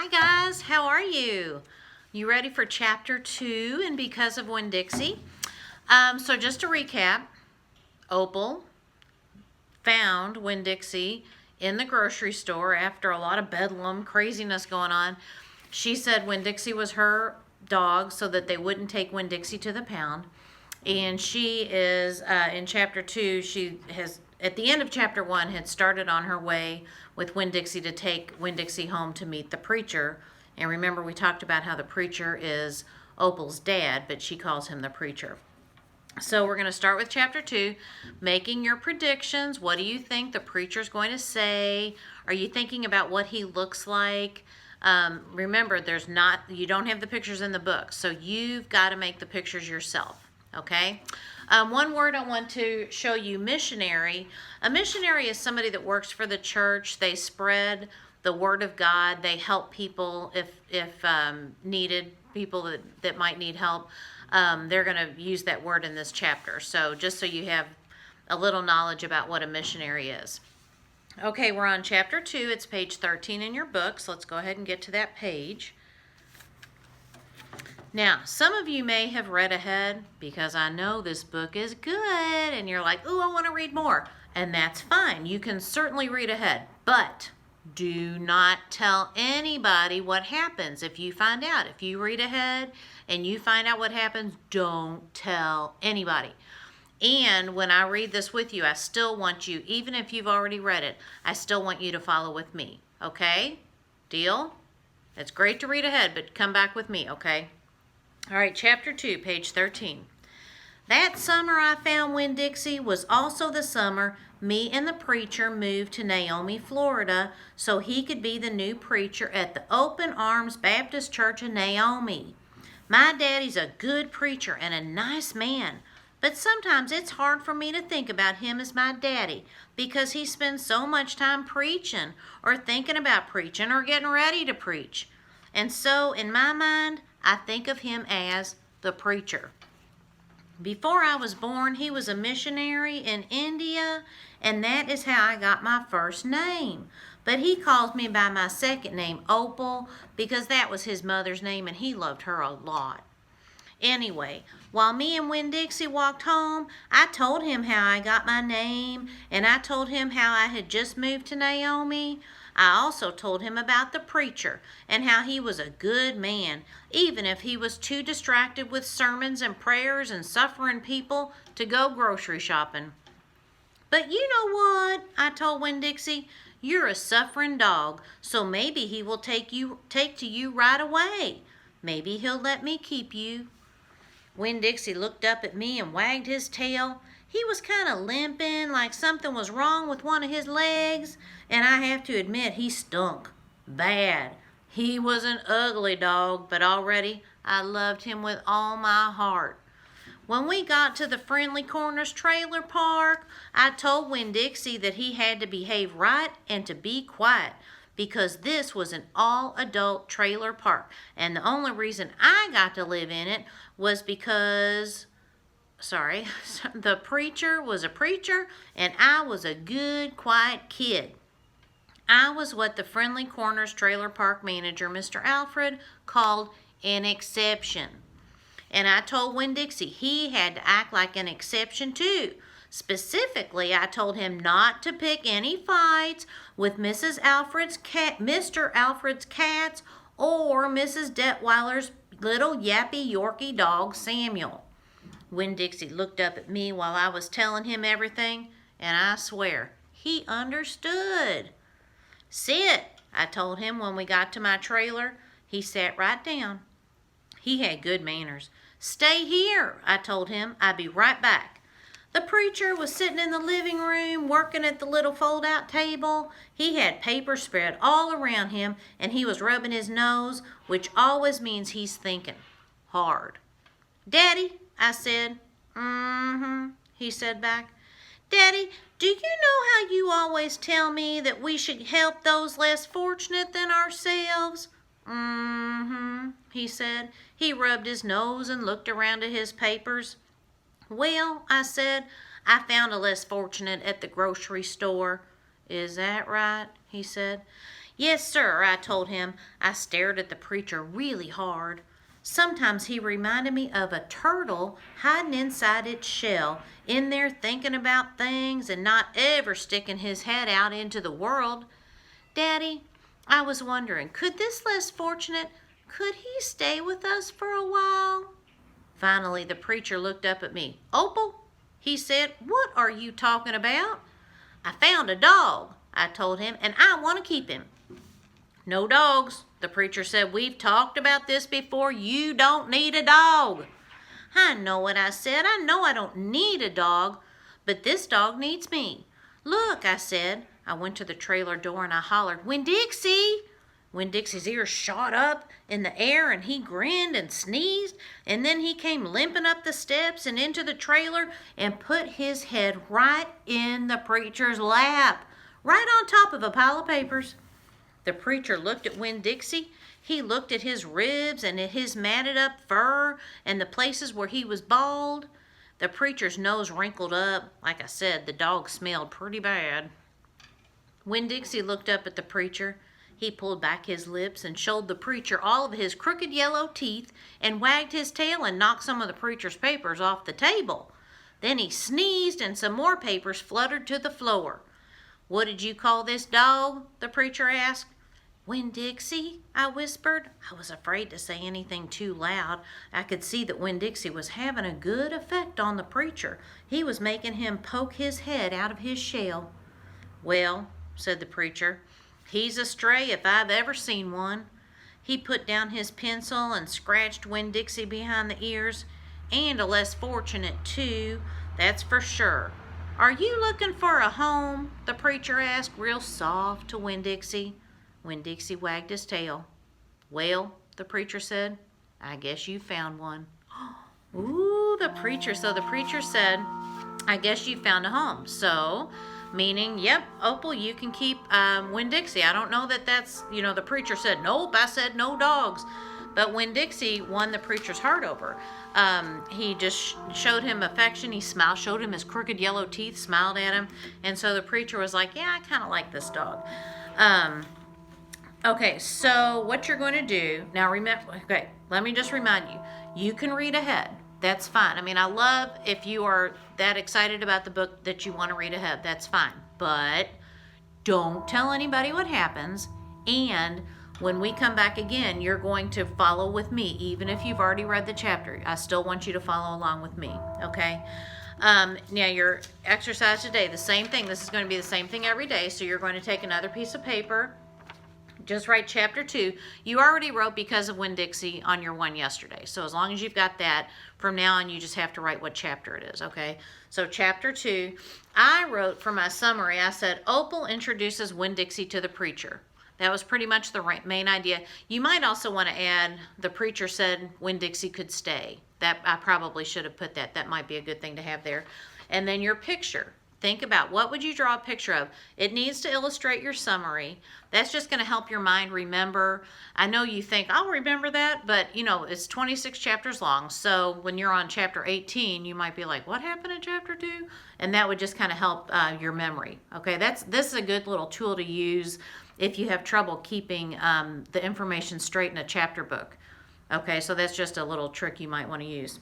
Hi guys, how are you? You ready for chapter 2 and Because of Winn Dixie? So just to recap, Opal found Winn Dixie in the grocery store after a lot of bedlam, craziness going on. She said Winn Dixie was her dog so that they wouldn't take Winn Dixie to the pound. And she is, in chapter 2, she has, at the end of chapter 1, had started on her way with Winn Dixie to take Winn Dixie home to meet the preacher. And remember, we talked about how the preacher is Opal's dad, but she calls him the preacher. So we're going to start with chapter 2, making your predictions. What do you think the preacher's going to say? Are you thinking about what he looks like? Remember, you don't have the pictures in the book, so you've got to make the pictures yourself. Okay? One word I want to show you, missionary. A missionary is somebody that works for the church. They spread the word of God. They help people if needed, people that might need help. They're going to use that word in this chapter. So just so you have a little knowledge about what a missionary is. Okay, we're on chapter 2. It's page 13 in your book. So let's go ahead and get to that page. Now, some of you may have read ahead because I know this book is good and you're like, ooh, I want to read more. And that's fine. You can certainly read ahead, but do not tell anybody what happens if you find out. If you read ahead and you find out what happens, don't tell anybody. And when I read this with you, I still want you, even if you've already read it, I still want you to follow with me, okay? Deal? It's great to read ahead, but come back with me, okay? All right, chapter 2, page 13. That summer I found Winn Dixie was also the summer me and the preacher moved to Naomi, Florida, so he could be the new preacher at the Open Arms Baptist Church in Naomi. My daddy's a good preacher and a nice man, but sometimes it's hard for me to think about him as my daddy because he spends so much time preaching or thinking about preaching or getting ready to preach. And so, in my mind, I think of him as the preacher. Before I was born, he was a missionary in India, and that is how I got my first name. But he calls me by my second name, Opal, because that was his mother's name, and he loved her a lot. Anyway, while me and Winn Dixie walked home, I told him how I got my name, and I told him how I had just moved to Naomi. I also told him about the preacher and how he was a good man, even if he was too distracted with sermons and prayers and suffering people to go grocery shopping. But you know what? I told Winn Dixie, you're a suffering dog, so maybe he will take to you right away. Maybe he'll let me keep you. Winn Dixie looked up at me and wagged his tail. He was kind of limping, like something was wrong with one of his legs, and I have to admit he stunk bad. He was an ugly dog, but already I loved him with all my heart. When we got to the Friendly Corners trailer park, I told Winn Dixie that he had to behave right and to be quiet because this was an all-adult trailer park, and the only reason I got to live in it was because the preacher was a preacher and I was a good, quiet kid. I was what the Friendly Corners trailer park manager, Mr. Alfred, called an exception. And I told Winn Dixie he had to act like an exception too. Specifically, I told him not to pick any fights with Mr. Alfred's cats or Mrs. Detweiler's little yappy Yorkie dog, Samuel. Winn Dixie looked up at me while I was telling him everything, and I swear, he understood. Sit, I told him when we got to my trailer. He sat right down. He had good manners. Stay here, I told him. I'd be right back. The preacher was sitting in the living room working at the little fold-out table. He had paper spread all around him, and he was rubbing his nose, which always means he's thinking hard. Daddy, I said. He said back. Daddy, do you know how you always tell me that we should help those less fortunate than ourselves? He said. He rubbed his nose and looked around at his papers. Well, I said, I found a less fortunate at the grocery store. Is that right? He said. Yes, sir, I told him. I stared at the preacher really hard. Sometimes he reminded me of a turtle hiding inside its shell, in there thinking about things and not ever sticking his head out into the world. Daddy, I was wondering, could this less fortunate, could he stay with us for a while? Finally, the preacher looked up at me. Opal, he said, what are you talking about? I found a dog, I told him, and I want to keep him. No dogs, the preacher said. We've talked about this before. You don't need a dog. I know what I said. I know I don't need a dog, but this dog needs me. Look, I said. I went to the trailer door and I hollered, Winn Dixie! Winn Dixie's ears shot up in the air and he grinned and sneezed, and then he came limping up the steps and into the trailer and put his head right in the preacher's lap, right on top of a pile of papers. The preacher looked at Winn Dixie. He looked at his ribs and at his matted up fur and the places where he was bald. The preacher's nose wrinkled up. Like I said, the dog smelled pretty bad. Winn Dixie looked up at the preacher. He pulled back his lips and showed the preacher all of his crooked yellow teeth and wagged his tail and knocked some of the preacher's papers off the table. Then he sneezed and some more papers fluttered to the floor. What did you call this dog? The preacher asked. Winn Dixie, I whispered. I was afraid to say anything too loud. I could see that Winn Dixie was having a good effect on the preacher. He was making him poke his head out of his shell. Well, said the preacher, he's a stray if I've ever seen one. He put down his pencil and scratched Winn Dixie behind the ears. And a less fortunate, too, that's for sure. Are you looking for a home? The preacher asked, real soft to Winn Dixie. Winn Dixie wagged his tail. Well, the preacher said, I guess you found one. Ooh, the preacher said, I guess you found a home. So, meaning, yep, Opal, you can keep Winn Dixie. I don't know that that's, the preacher said, nope, I said no dogs. But Winn Dixie won the preacher's heart over. He just showed him affection. He smiled, showed him his crooked yellow teeth, smiled at him. And so the preacher was like, yeah, I kind of like this dog. Okay, so what you're going to do, now remember, okay, let me just remind you, you can read ahead. That's fine. I mean, I love if you are that excited about the book that you want to read ahead. That's fine. But don't tell anybody what happens. And when we come back again, you're going to follow with me, even if you've already read the chapter. I still want you to follow along with me, okay? Now, your exercise today, the same thing. This is going to be the same thing every day. So you're going to take another piece of paper. Just write chapter 2. You already wrote Because of Winn Dixie on your one yesterday. So as long as you've got that, from now on you just have to write what chapter it is, okay? So chapter 2, I wrote for my summary, I said, Opal introduces Winn Dixie to the preacher. That was pretty much the main idea. You might also want to add, the preacher said Winn Dixie could stay. That I probably should have put that. That might be a good thing to have there. And then your picture. Think about, what would you draw a picture of? It needs to illustrate your summary. That's just going to help your mind remember. I know you think, I'll remember that, but it's 26 chapters long. So when you're on chapter 18, you might be like, what happened in chapter 2? And that would just kind of help your memory. Okay, this is a good little tool to use if you have trouble keeping the information straight in a chapter book. Okay, so that's just a little trick you might want to use.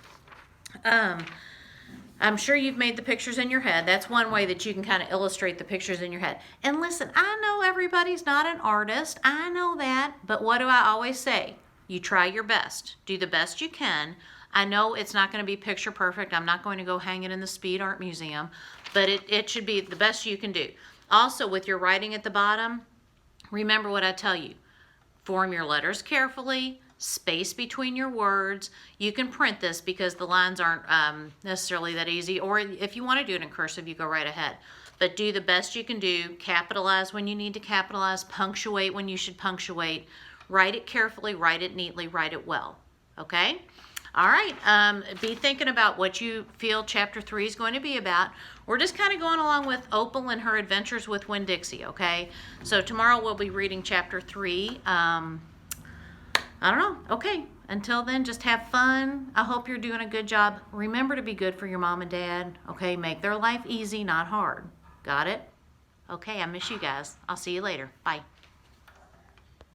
I'm sure you've made the pictures in your head. That's one way that you can kind of illustrate the pictures in your head. And listen, I know everybody's not an artist. I know that. But what do I always say? You try your best. Do the best you can. I know it's not going to be picture perfect. I'm not going to go hang it in the Speed Art Museum. But it should be the best you can do. Also, with your writing at the bottom, remember what I tell you. Form your letters carefully. Space between your words. You can print this because the lines aren't necessarily that easy, or if you want to do it in cursive, you go right ahead. But do the best you can do. Capitalize when you need to capitalize. Punctuate when you should punctuate. Write it carefully, write it neatly, write it well. Okay? All right. Be thinking about what you feel chapter 3 is going to be about. We're just kind of going along with Opal and her adventures with Winn Dixie, okay? So tomorrow we'll be reading chapter 3. I don't know. Okay. Until then, just have fun. I hope you're doing a good job. Remember to be good for your mom and dad. Okay. Make their life easy, not hard. Got it? Okay. I miss you guys. I'll see you later. Bye.